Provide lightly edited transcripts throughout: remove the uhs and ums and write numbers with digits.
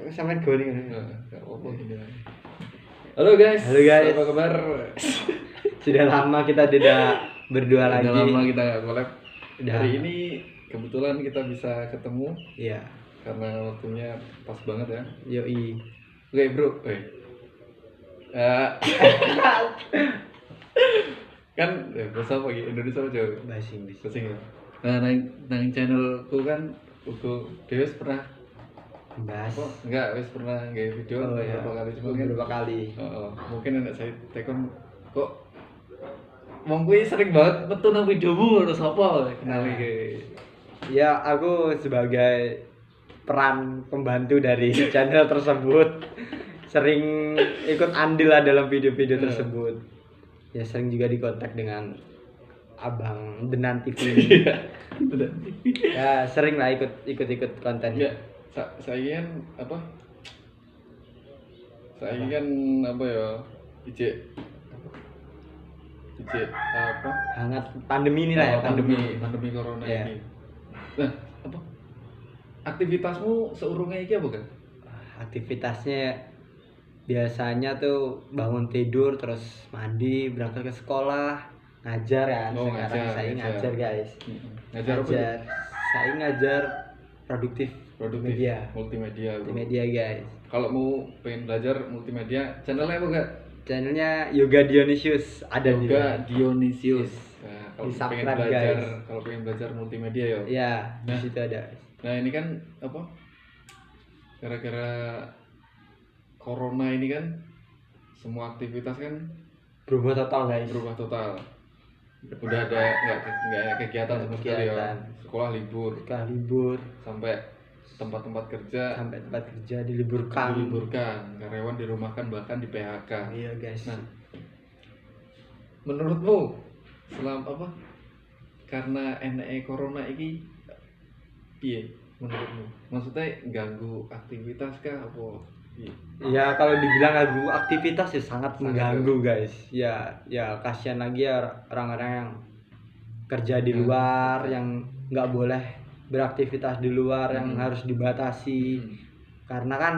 sampean goling. Enggak apa-apa gini. Halo guys. Halo guys. Apa kabar? Sudah lama kita tidak berdua lagi. Udah lama kita nggak collab. Udah. Hari ini kebetulan kita bisa ketemu Iya. karena waktunya pas banget ya. Yoi. Oke bro, kan bahasa apa gitu Indonesia apa Jawa? Bahasa Inggris. Bahasa Inggris. Nah, nang channelku kan ugo Dewas pernah Bahas. apa? Enggak, wis pernah nge video Oh, iya. beberapa kali cuma kan. Beberapa kali. Mungkin anak saya tekon kok wong kuwi sering banget metu nang videomu terus apa kenali ke. Ya, aku sebagai peran pembantu dari channel tersebut sering ikut andil lah dalam video-video tersebut. Ya sering juga dikontak dengan Abang Denan TV. Udah. Ya sering lah ikut konten. Ya, saya kan apa? Saya kan apa ya? Ijek apa? Hangat pandemi ini lah ya, pandemi corona Iya. ini. Nah, apa? Aktivitasmu seurungnya iki apa kan? Aktivitasnya biasanya tuh bangun tidur terus mandi berangkat ke sekolah ngajar ya. Oh, Sekarang ngajar, saya ngajar. ngajar guys. Ngajar apa? Ngajar. Saya ngajar produktif media. Multimedia. Guys. Kalau mau pengen belajar multimedia, channelnya apa enggak? Channelnya Yoga Dionysius ada di Yoga Dionysius. Yes. Nah, kalau Di-subscribe, pengen belajar, guys. kalau pengen belajar multimedia ya. Ya, di Nah. situ ada. Nah, ini kan apa? Gara-gara corona ini kan semua aktivitas kan Berubah total guys. berubah total. Udah ada nggak ada kegiatan sama sekali ya. Kegiatan. Sekolah libur Setelah libur sampai tempat-tempat kerja sampai tempat kerja diliburkan. karyawan dirumahkan bahkan di PHK. Iya guys. Nah, menurutmu selama apa? Karena NE corona ini piye menurutmu? Maksudnya ganggu aktivitas kah apa? Piye? Ya kalau dibilang ganggu aktivitas ya sangat mengganggu ganggu. guys. Ya kasihan lagi ya orang-orang yang kerja di luar yang nggak boleh beraktivitas di luar yang harus dibatasi karena kan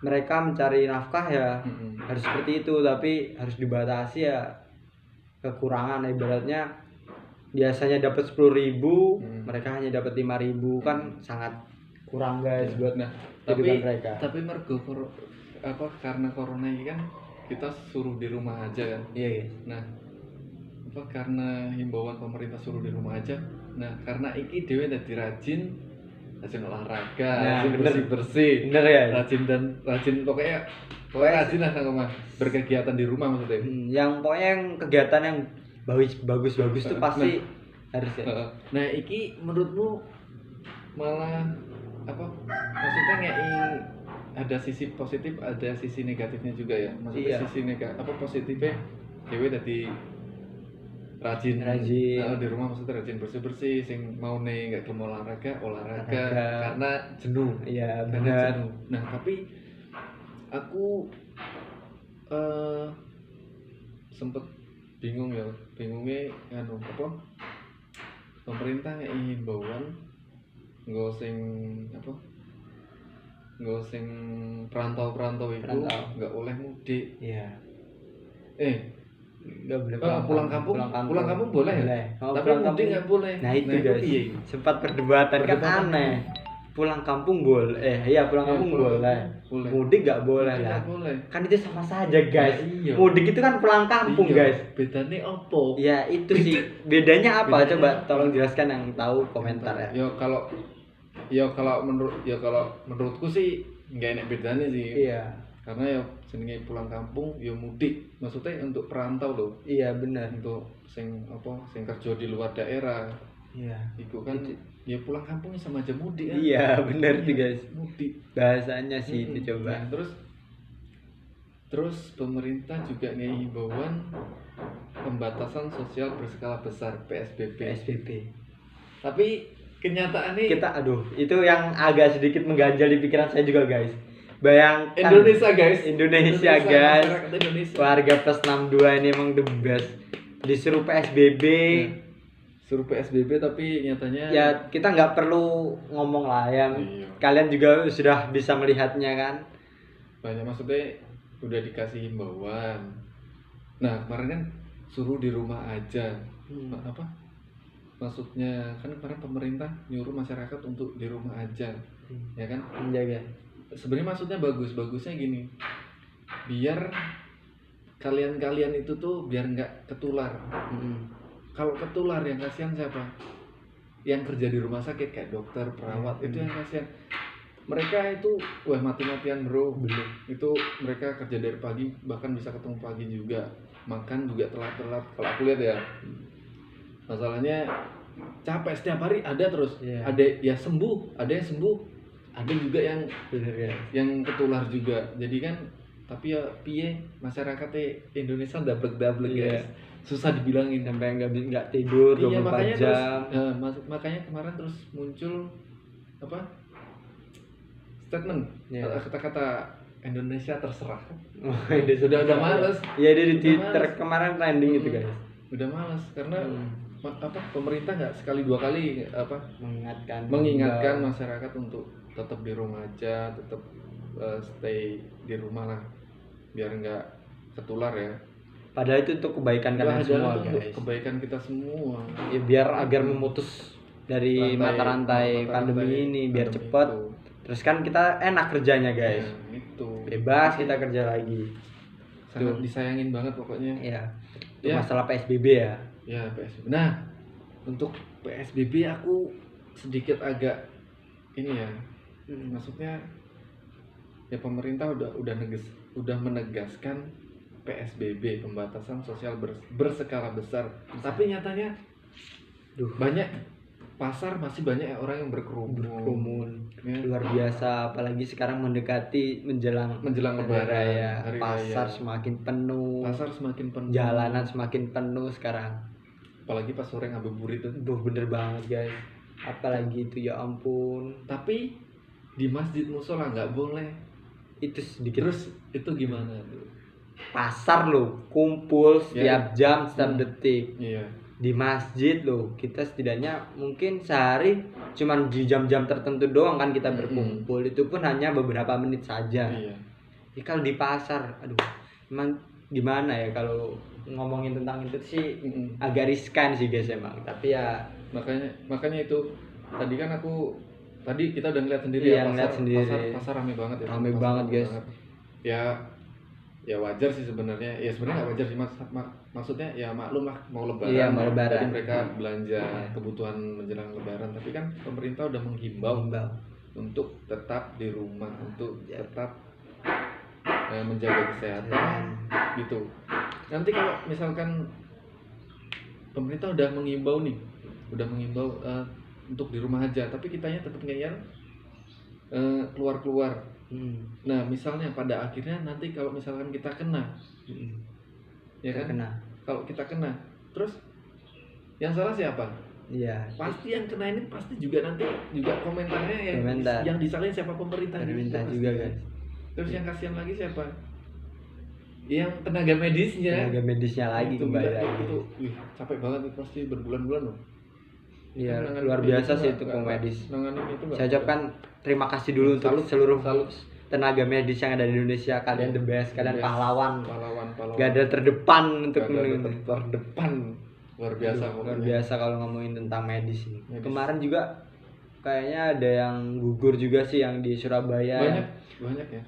mereka mencari nafkah ya harus seperti itu tapi harus dibatasi ya kekurangan ibaratnya biasanya dapat 10.000 mereka hanya dapat 5.000 kan sangat kurang guys buat Nah, kehidupan mereka. tapi mergo apa karena corona ini kan kita suruh di rumah aja kan. Iya guys. Nah, apa karena himbauan pemerintah suruh di rumah aja. Nah, karena iki dhewe dadi rajin olahraga, Nah, rajin bener. bersih-bersih. Bener ya. Rajin pokoknya rajin lah sama mah berkegiatan di rumah maksudnya. Yang pokoknya yang kegiatan yang bagus tuh pasti harus ya. Nah, iki menurutmu malah apa? Maksudnya ngei ada sisi positif, ada sisi negatifnya juga ya. Maksudnya Iya. sisi apa positifnya dhewe dadi rajin. Di rumah maksudnya rajin bersih-bersih sing mau nih nggak gelem olahraga karena jenuh. Iya Karena benar. jenuh. Nah, tapi aku sempet bingungnya anu apa pemerintah ngei himbauan nggo sing perantau itu Perantau. nggak boleh mudik. Iya. Nggak boleh pulang kampung boleh ya? Oh, Tapi pulang mudik kampung nggak boleh. Nah itu guys piye? sempat perdebatan kan aneh. Pulang kampung boleh. Pulang Iya, kampung pulang boleh. kampung boleh. Mudik nggak boleh Mudik lah. nggak boleh. Kan itu sama saja guys. Iya. Mudik itu kan pulang kampung Iya, guys. bedanya apa? Ya itu sih bedanya apa? Bedanya Coba apa? tolong jelaskan yang tahu komentar ya. Kalau menurutku sih nggak enak bedanya sih. Iya. Karena ya jenenge pulang kampung ya mudik. Maksudnya untuk perantau loh. Iya benar. Untuk sing kerja di luar daerah. Iya. Itu kan ya pulang kampungnya sama aja mudik kan. Iya benar tuh guys. Mudik. Bahasanya sih itu coba. Nah, terus pemerintah juga ngei himbauan pembatasan sosial berskala besar PSBB. PSBB. Tapi kenyataannya Kita itu yang agak sedikit mengganjal di pikiran saya juga guys. Bayangkan Indonesia guys. guys. Masyarakat Indonesia. Warga plus 62 ini emang the best. Disuruh PSBB suruh PSBB tapi nyatanya ya kita nggak perlu ngomong lah yang iya. Kalian juga sudah bisa melihatnya kan. Banyak maksudnya udah dikasih himbauan. Nah kemarin kan suruh di rumah aja. Apa maksudnya kan kemarin pemerintah nyuruh masyarakat untuk di rumah aja, ya kan, menjaga. Sebenarnya maksudnya bagusnya gini, biar kalian itu tuh biar nggak ketular. Kalau ketular yang kasihan siapa? Yang kerja di rumah sakit kayak dokter, perawat, itu yang kasihan. Mereka itu mati-matian bro. Itu mereka kerja dari pagi, bahkan bisa ketemu pagi juga, makan juga telat-telat. Kalau aku lihat ya, masalahnya capek setiap hari ada terus. Ada ya sembuh, ada yang sembuh, ada juga yang yang ketular juga. Jadi kan, tapi ya piye masyarakatnya Indonesia dablek guys. Susah dibilangin sampai nggak tidur 24 jam. Makanya kemarin terus muncul apa statement kata-kata Indonesia terserah. Udah males. Iya dia di Twitter kemarin trending itu guys. Udah males karena apa pemerintah nggak sekali dua kali apa mengingatkan masyarakat untuk tetap di rumah aja, tetap stay di rumah lah biar nggak ketular ya. Padahal itu untuk kebaikan kalian semua guys. Kebaikan kita semua. Ya biar agar memutus dari mata rantai pandemi ini biar cepat. Terus kan kita enak kerjanya guys. Itu. Bebas kita kerja lagi. Sangat disayangin banget pokoknya. Iya. Masalah PSBB ya. Ya PSBB. Nah untuk PSBB aku sedikit agak ini ya. Maksudnya ya pemerintah udah menegaskan PSBB, pembatasan sosial berskala besar. Tapi nyatanya banyak pasar masih banyak orang yang berkerumun. Ya. Luar biasa, apalagi sekarang mendekati menjelang lebaran ya. Pasar semakin penuh. Jalanan semakin penuh sekarang. Apalagi pas sore ngabuburit itu. Bener banget guys. Apalagi itu ya ampun. Tapi di masjid musola nggak boleh. Itu sedikit. Terus itu gimana tuh? Pasar lo kumpul setiap jam, setiap detik. Iya. Di masjid lo kita setidaknya mungkin sehari cuman di jam-jam tertentu doang kan kita berkumpul. Itu pun hanya beberapa menit saja. Iya. Ya, kalau di pasar, aduh, emang gimana ya kalau ngomongin tentang itu sih agak riskan sih guys emang. Tapi ya makanya itu tadi kita udah ngeliat sendiri pasar rame banget ya. Rame banget guys. Ya wajar sih sebenarnya. Ya sebenarnya nggak wajar sih maksudnya ya maklum lah mau lebaran. Iya, mau lebaran. Jadi mereka belanja kebutuhan menjelang lebaran. Tapi kan pemerintah udah menghimbau untuk tetap di rumah, untuk tetap menjaga kesehatan gitu. Nanti kalau misalkan pemerintah udah menghimbau untuk di rumah aja, tapi kitanya tetap ngeyel keluar. Nah misalnya pada akhirnya nanti kalau misalkan kita kena, ya kan? Kalau kita kena, terus yang salah siapa? Iya. Pasti yang kena ini pasti juga nanti komentarnya yang disalahin siapa? Pemerintah juga kan. Terus yang kasihan lagi siapa? Yang tenaga medisnya lagi kembali lagi. Itu capek banget itu pasti berbulan-bulan loh. Iya, luar biasa sih itu medis. Saya ucapkan terima kasih dulu untuk seluruh tenaga medis yang ada di Indonesia. Kalian the best, kalian pahlawan. Garda terdepan untuk terdepan. Luar biasa kalau ngomongin tentang medis ini. Kemarin juga kayaknya ada yang gugur juga sih yang di Surabaya. Banyak ya.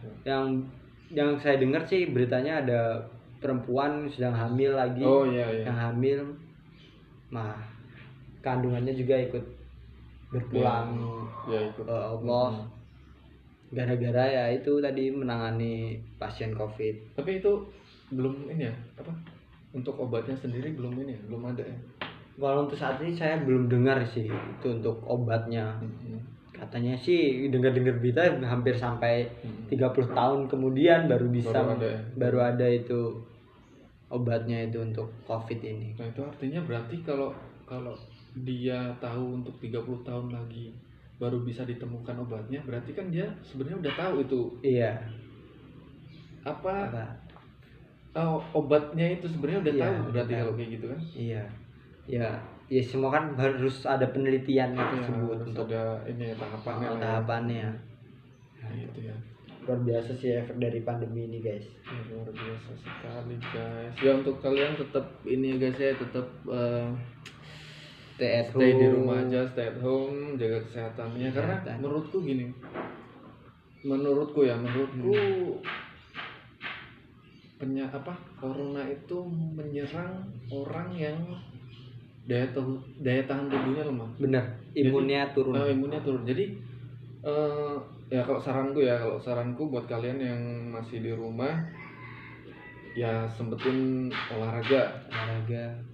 Yang saya dengar sih beritanya ada perempuan sedang hamil lagi. Oh iya. Yang hamil. Nah, kandungannya juga ikut berpulang ikut Allah gara-gara ya itu tadi menangani pasien COVID. Tapi itu belum ini ya untuk obatnya sendiri belum ada ya. Kalau untuk saat ini saya belum dengar sih itu untuk obatnya. Katanya sih dengar berita hampir sampai 30 tahun kemudian baru ada itu obatnya itu untuk COVID ini. Nah itu artinya berarti kalau dia tahu untuk 30 tahun lagi baru bisa ditemukan obatnya, berarti kan dia sebenarnya udah tahu itu. Iya. Apa? Obatnya itu sebenarnya udah tahu berarti kalau kayak gitu kan? Iya. Ya ya semua kan harus ada penelitiannya Ya, tersebut harus untuk ada ini tahapannya lah ya. tahapannya. Nah, itu ya. Luar biasa sih efek dari pandemi ini guys. Ya, luar biasa sekali guys. Ya untuk kalian tetap ini ya guys ya, tetap Stay at stay di home. rumah aja, stay at home, jaga kesehatannya. Karena menurutku gini, menurutku corona itu menyerang orang yang daya tahan tubuhnya lemah. Bener, imunnya turun. Imunnya turun. Jadi ya kalau saranku buat kalian yang masih di rumah, ya sempetin olahraga.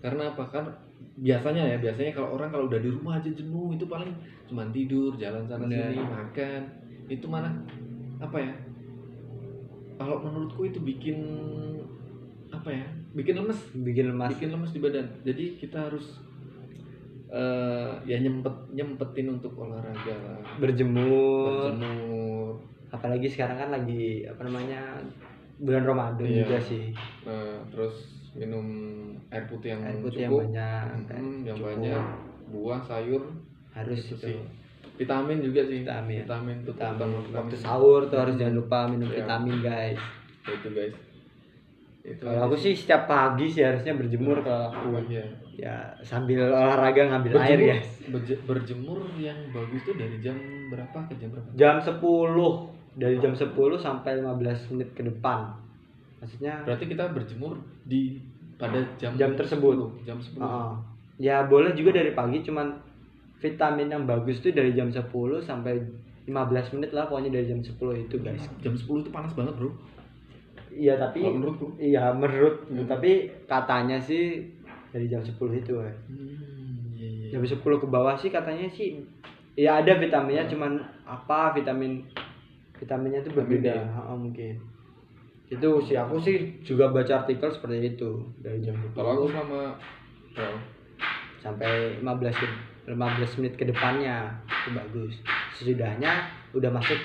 Karena apa? Kan biasanya kalau orang kalau udah di rumah aja jenuh, itu paling cuma tidur, jalan sana sini, makan. Itu malah apa ya? Kalau menurutku itu bikin apa ya? Bikin lemas di badan. Jadi kita harus ya nyempetin untuk olahraga lah. Berjemur. Apalagi sekarang kan lagi bulan Ramadan juga sih. Terus minum air putih yang yang cukup, banyak, banyak, buah, sayur harus itu itu. sih. Vitamin juga sih. Vitamin tuh waktu sahur tuh harus jangan lupa minum vitamin guys. Itu guys. Kalau aku sih setiap pagi sih harusnya berjemur kalau aku. Ya sambil olahraga ngambil air guys. Berjemur yang bagus tuh dari jam berapa ke jam berapa? Jam 10. Dari jam 10 sampai 15 menit ke depan. Maksudnya berarti kita berjemur pada jam tersebut. Jam 10. Ya boleh juga dari pagi, cuman vitamin yang bagus tuh dari jam 10 sampai 15 menit lah, pokoknya dari jam 10 itu guys. Jam 10 itu panas banget bro. Iya tapi menurutku. Iya menurut tapi katanya sih dari jam 10 itu ya. Jam 10 ke bawah sih katanya sih ya ada vitaminnya, cuman vitaminnya itu berbeda. Mungkin itu sih, aku sih juga baca artikel seperti itu dari jam 10. Kalau aku selama sampai 15 menit ke depannya itu bagus. Sesudahnya udah masuk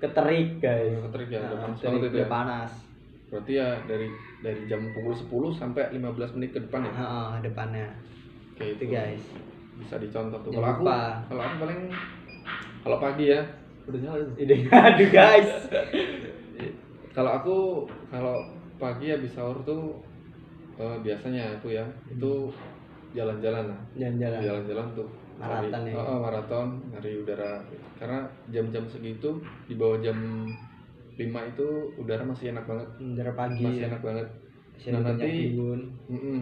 ke terik guys. Terik ya, udah panas. Berarti ya dari jam pukul 10 sampai 15 menit ke depan ya. Depannya. Oke, itu guys. Bisa dicontoh tuh. Kalau aku paling kalau pagi ya udah nyala itu. Aduh guys. Kalau pagi habis sahur tuh biasanya aku ya itu jalan-jalan lah. Jalan-jalan tuh. Maraton nyari udara. Karena jam-jam segitu di bawah jam 5 itu udara masih enak banget. Udara pagi. Masih enak banget. Nah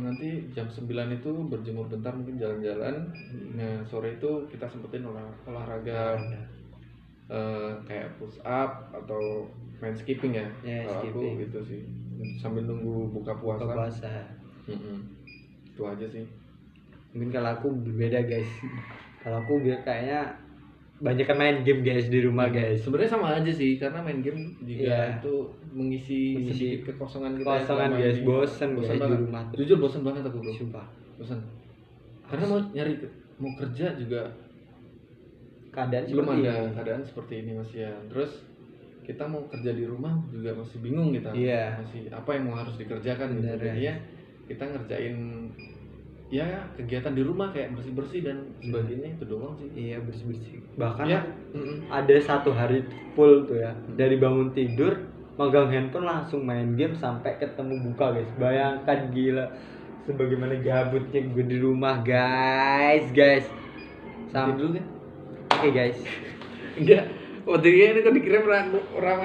nanti jam 9 itu berjemur bentar, mungkin jalan-jalan. Nah sore itu kita sempetin olahraga. Kayak push up atau main skipping ya. Kalau aku gitu sih, sambil nunggu buka puasa. Itu aja sih. Mungkin kalau aku berbeda guys. Kalau aku kayaknya banyak kan main game guys di rumah guys. Sebenarnya sama aja sih, karena main game juga itu mengisi sedikit kekosongan kita. Kosongan guys, bosen guys di rumah. Jujur bosen banget aku bro. Sumpah. Bosen. Karena mau kerja juga keadaan belum ada keadaan seperti ini masih ya. Terus kita mau kerja di rumah juga masih bingung kita. Masih apa yang mau harus dikerjakan gitu. Jadinya kita ngerjain ya kegiatan di rumah kayak bersih-bersih dan sebagainya itu doang sih. Iya, bersih-bersih. Bahkan ada satu hari full tuh ya. Dari bangun tidur, megang handphone langsung main game sampai ketemu buka guys. Bayangkan gila sebagaimana gabutnya gue di rumah guys. Sampai dulu kan? Oke guys. Enggak. Waktu ini kok dikirim orang